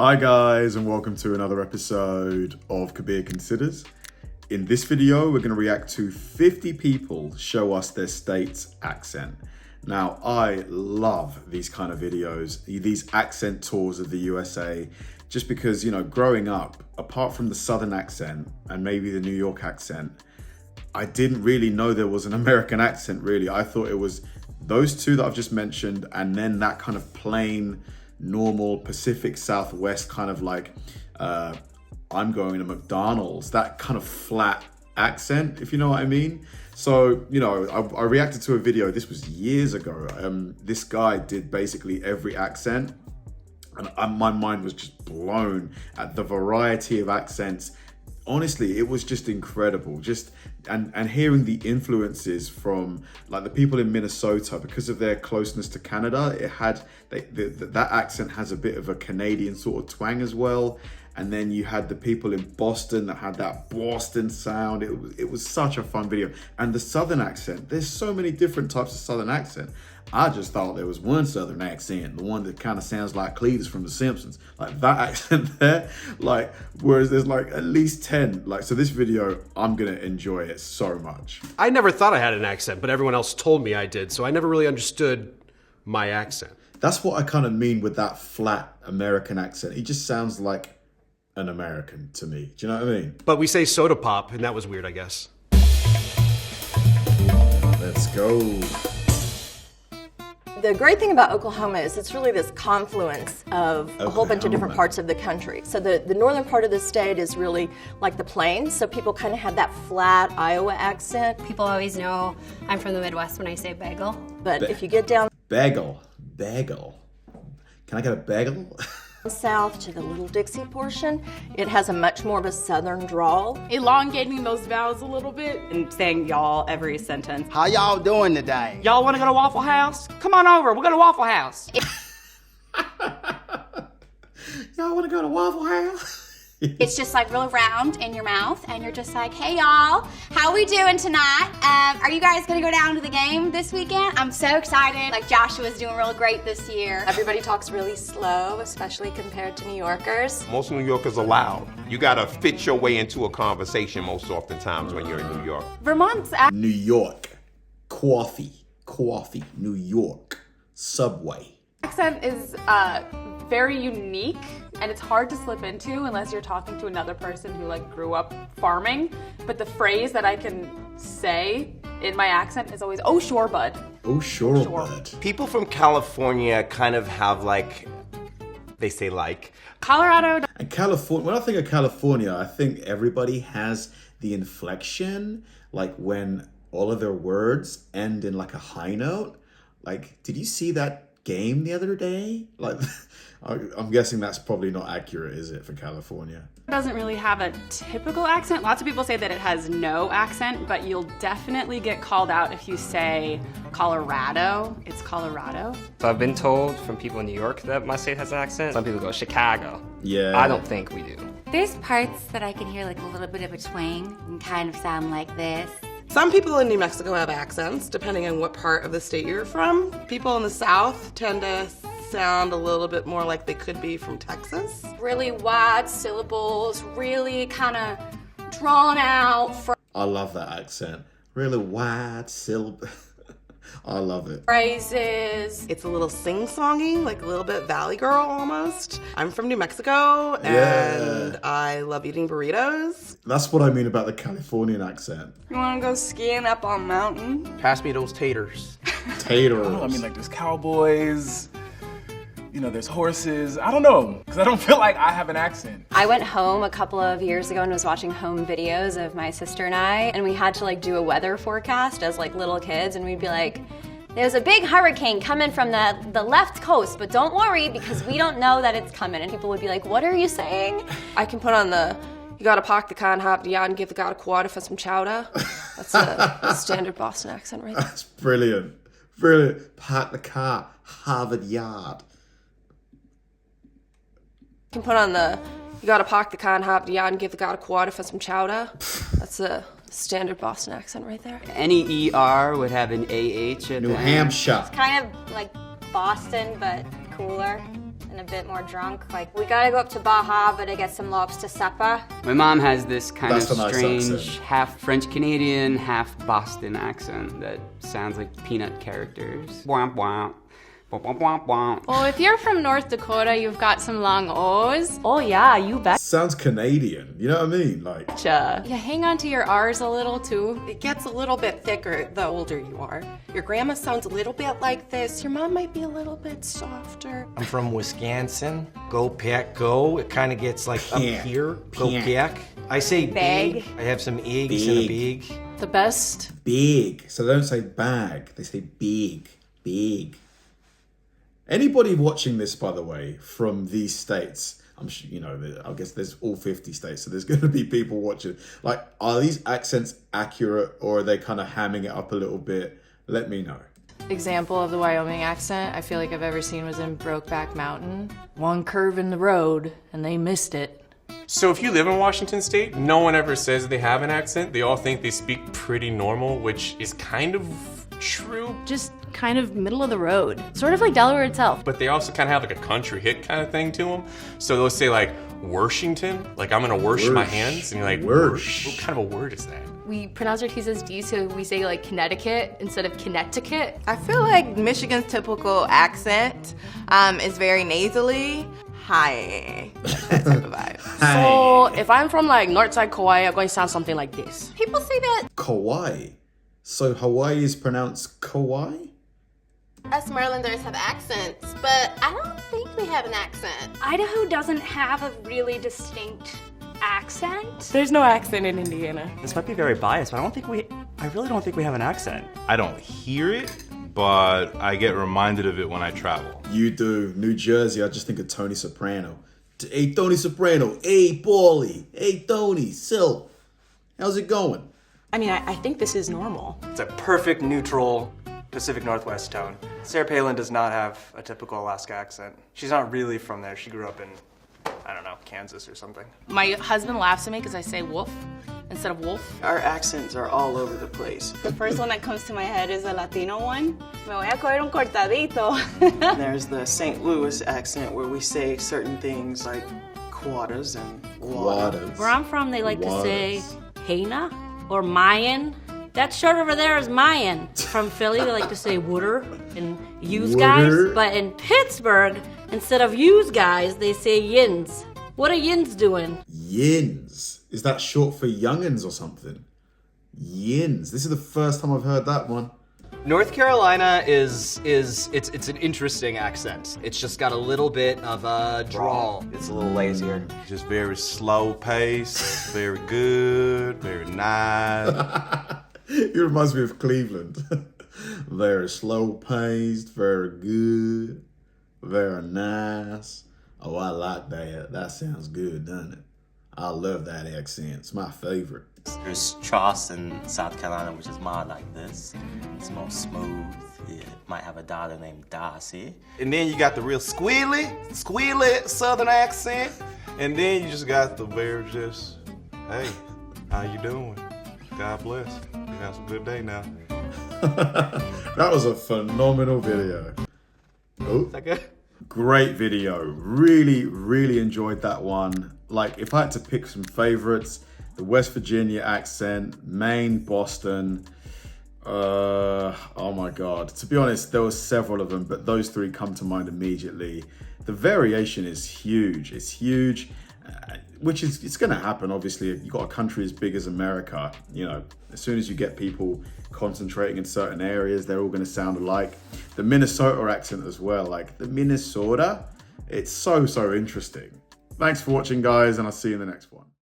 Hi guys, and welcome to another episode of Kabir Considers. In this video, we're going to react to 50 people show us their state's accent. Now, I love these kind of videos, these accent tours of the USA, just because, you know, growing up, apart from the Southern accent and maybe the New York accent, I didn't really know there was an American accent, really. I thought it was those two that I've just mentioned, and then that kind of plain, normal Pacific Southwest kind of like, I'm going to McDonald's, that kind of flat accent, if you know what I mean. So, you know, I reacted to a video, this was years ago. This guy did basically every accent, and my mind was just blown at the variety of accents. Honestly, it was just incredible. And hearing the influences from like the people in Minnesota, because of their closeness to Canada, it had that accent has a bit of a Canadian sort of twang as well. And then you had the people in Boston that had that Boston sound. It was such a fun video. And the Southern accent, there's so many different types of Southern accent. I just thought there was one Southern accent, the one that kind of sounds like Cletus from The Simpsons, like that accent there, like, whereas there's like at least 10, like, so this video, I'm gonna enjoy it so much. I never thought I had an accent, but everyone else told me I did, so I never really understood my accent. That's what I kind of mean with that flat American accent. He just sounds like an American to me. Do you know what I mean? But we say soda pop, and that was weird, I guess. Let's go. The great thing about Oklahoma is it's really this confluence of a whole bunch of different parts of the country. So the northern part of the state is really like the plains, so people kind of have that flat Iowa accent. People always know I'm from the Midwest when I say bagel. But if you get down Bagel. Can I get a bagel? south to the Little Dixie portion, it has a much more of a southern drawl. Elongating those vowels a little bit and saying y'all every sentence. How y'all doing today? Y'all want to go to Waffle House? Come on over, we'll go to Waffle House. Y'all want to go to Waffle House? It's just like real round in your mouth, and you're just like, hey y'all, how we doing tonight? Are you guys gonna go down to the game this weekend? I'm so excited. Like Joshua's doing real great this year. Everybody talks really slow, especially compared to New Yorkers. Most New Yorkers are loud. You gotta fit your way into a conversation most oftentimes when you're in New York. Vermont's New York. Coffee. New York. Subway. accent is very unique, and it's hard to slip into unless you're talking to another person who like grew up farming. But the phrase that I can say in my accent is always, oh sure bud. Oh sure bud. People from California kind of have like, they say like. Colorado. And California, when I think of California, I think everybody has the inflection, like when all of their words end in like a high note. Like, did you see that game the other day? Like, I'm guessing that's probably not accurate, is it, for California? Doesn't really have a typical accent. Lots of people say that it has no accent, but you'll definitely get called out if you say Colorado. It's Colorado. So I've been told from people in New York that my state has an accent. Some people go Chicago. Yeah. I don't think we do. There's parts that I can hear like a little bit of a twang and kind of sound like this. Some people in New Mexico have accents, depending on what part of the state you're from. People in the South tend to sound a little bit more like they could be from Texas. Really wide syllables, really kind of drawn out I love that accent. Really wide syllable. I love it. phrases. It's a little sing-songy, like a little bit Valley Girl almost. I'm from New Mexico, and I love eating burritos. That's what I mean about the Californian accent. You want to go skiing up on mountain? Pass me those taters. Taters. I mean, like, there's cowboys, you know, there's horses. I don't know, because I don't feel like I have an accent. I went home a couple of years ago and was watching home videos of my sister and I, and we had to like do a weather forecast as like little kids, and we'd be like, there's a big hurricane coming from the left coast, but don't worry because we don't know that it's coming. And people would be like, what are you saying? I can put on the, you gotta park the car and hop the yard and give the guy a quarter for some chowder. That's a standard Boston accent right there. That's brilliant. Brilliant. Park the car, Harvard Yard. You can put on the, you gotta park the car and hop the yard and give the guy a quarter for some chowder. That's a standard Boston accent right there. Any ER would have an AH at New Hampshire. Kind of like Boston, but cooler. and a bit more drunk. Like, we gotta go up to Baja, but to get some lobster supper. My mom has this kind That's of a nice strange, accent. half French-Canadian, half Boston accent that sounds like peanut characters. Womp womp. Womp womp womp womp. Well, if you're from North Dakota, you've got some long O's. Oh yeah, you bet. Sounds Canadian, you know what I mean? Like, You hang on to your R's a little too. It gets a little bit thicker the older you are. Your grandma sounds a little bit like this. Your mom might be a little bit softer. I'm from Wisconsin. Go pack, go. It kind of gets like up here. Go pack. I say big. I have some eggs in a big. The best. big. So they don't say bag, they say big, big. Anybody watching this, by the way, from these states, I'm sure, you know, I guess there's all 50 states, so there's going to be people watching. Like, are these accents accurate, or are they kind of hamming it up a little bit? Let me know. Example of the Wyoming accent I feel like I've ever seen was in Brokeback Mountain. One curve in the road, and they missed it. So if you live in Washington State, no one ever says they have an accent. They all think they speak pretty normal, which is kind of true. Just kind of middle of the road. Sort of like Delaware itself. But they also kind of have like a country hit kind of thing to them. So they'll say like, Worshington, like I'm gonna wash my hands. And you're like, Worsh? What kind of a word is that? We pronounce our T's as D's, so we say like Connecticut instead of Connecticut. I feel like Michigan's typical accent is very nasally. Hi. That type of vibe. So if I'm from like Northside Kauai, I'm going to sound something like this. People say that Kauai. So Hawaii is pronounced Kauai? us Marylanders have accents, but I don't think we have an accent. Idaho doesn't have a really distinct accent. There's no accent in Indiana. This might be very biased, but I really don't think we have an accent. I don't hear it, but I get reminded of it when I travel. You do. New Jersey, I just think of Tony Soprano. Hey, Tony Soprano. Hey, Paulie. Hey, Tony. Sil. How's it going? I mean, I think this is normal. It's a perfect neutral Pacific Northwest tone. Sarah Palin does not have a typical Alaska accent. She's not really from there. She grew up in, I don't know, Kansas or something. My husband laughs at me because I say wolf instead of wolf. Our accents are all over the place. The first one that comes to my head is a Latino one. Me voy a coger un cortadito. There's the St. Louis accent where we say certain things like quarters and water. Where I'm from, they like to say Hena or Mayan. That shirt over there is Mayan. From Philly, they like to say wooder and yous guys. But in Pittsburgh, instead of yous guys, they say yins. What are yins doing? Yins. Is that short for youngins or something? Yins. This is the first time I've heard that one. North Carolina it's an interesting accent. It's just got a little bit of a drawl. It's a little lazier. Just very slow pace, very good, very nice. It reminds me of Cleveland. Very slow paced, very good, very nice. Oh, I like that. That sounds good, doesn't it? I love that accent. It's my favorite. There's Charleston, South Carolina, which is more like this. It's more smooth. It might have a daughter named Darcy. And then you got the real squealy Southern accent. And then you just got the very just, hey, how you doing? God bless. You have a good day now. That was a phenomenal video. Oh, is that good? Great video. Really, really enjoyed that one. Like, if I had to pick some favorites, the West Virginia accent, Maine, Boston. Oh my God. To be honest, there were several of them, but those three come to mind immediately. The variation is huge. It's huge, which is, it's going to happen. Obviously, you've got a country as big as America, you know, as soon as you get people concentrating in certain areas, they're all going to sound alike. The Minnesota accent as well, like the Minnesota, it's so interesting. Thanks for watching, guys, and I'll see you in the next one.